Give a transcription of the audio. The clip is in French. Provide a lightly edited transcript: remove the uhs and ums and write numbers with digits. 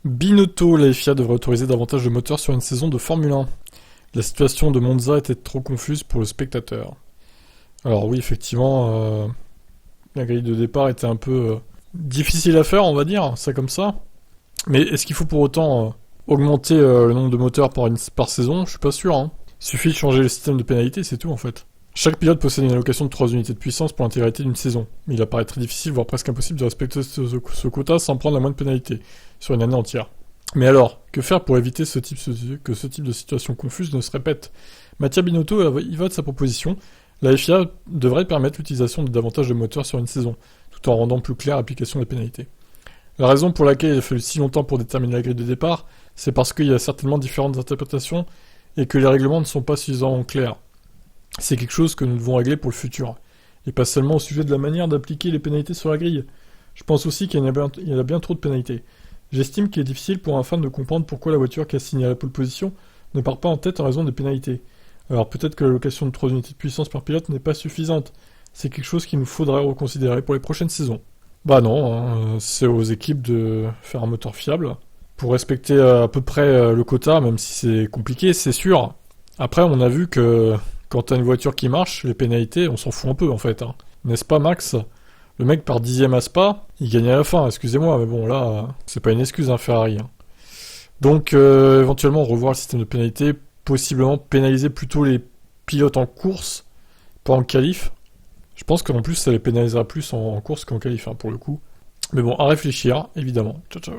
Binotto, la FIA devrait autoriser davantage de moteurs sur une saison de Formule 1. La situation de Monza était trop confuse pour le spectateur. Alors oui, effectivement, la grille de départ était un peu difficile à faire, on va dire, ça comme ça. Mais est-ce qu'il faut pour autant augmenter le nombre de moteurs par saison? Je suis pas sûr. Hein. Il suffit de changer le système de pénalité, c'est tout en fait. Chaque pilote possède une allocation de 3 unités de puissance pour l'intégralité d'une saison, mais il apparaît très difficile, voire presque impossible de respecter ce quota sans prendre la moindre pénalité, sur une année entière. Mais alors, que faire pour éviter que ce type de situation confuse ne se répète? Mattia Binotto y va de sa proposition. La FIA devrait permettre l'utilisation de davantage de moteurs sur une saison, tout en rendant plus claire l'application des pénalités. La raison pour laquelle il a fallu si longtemps pour déterminer la grille de départ, c'est parce qu'il y a certainement différentes interprétations et que les règlements ne sont pas suffisamment clairs. C'est quelque chose que nous devons régler pour le futur, et pas seulement au sujet de la manière d'appliquer les pénalités sur la grille. Je pense aussi qu'il y en a bien trop de pénalités. J'estime qu'il est difficile pour un fan de comprendre pourquoi la voiture qui a signé à la pole position ne part pas en tête en raison des pénalités. Alors peut-être que l'allocation de 3 unités de puissance par pilote n'est pas suffisante. C'est quelque chose qu'il nous faudrait reconsidérer pour les prochaines saisons. Bah non, hein, c'est aux équipes de faire un moteur fiable. Pour respecter à peu près le quota, même si c'est compliqué, c'est sûr. Après, on a vu que quand t'as une voiture qui marche, les pénalités, on s'en fout un peu en fait. Hein. N'est-ce pas Max? Le mec part 10ème à Spa, il gagne à la fin, excusez-moi, mais bon là, c'est pas une excuse un Ferrari. Hein. Donc éventuellement revoir le système de pénalité, possiblement pénaliser plutôt les pilotes en course, pas en qualif. Je pense qu'en plus ça les pénalisera plus en course qu'en qualif, hein, pour le coup. Mais bon, à réfléchir, évidemment. Ciao ciao.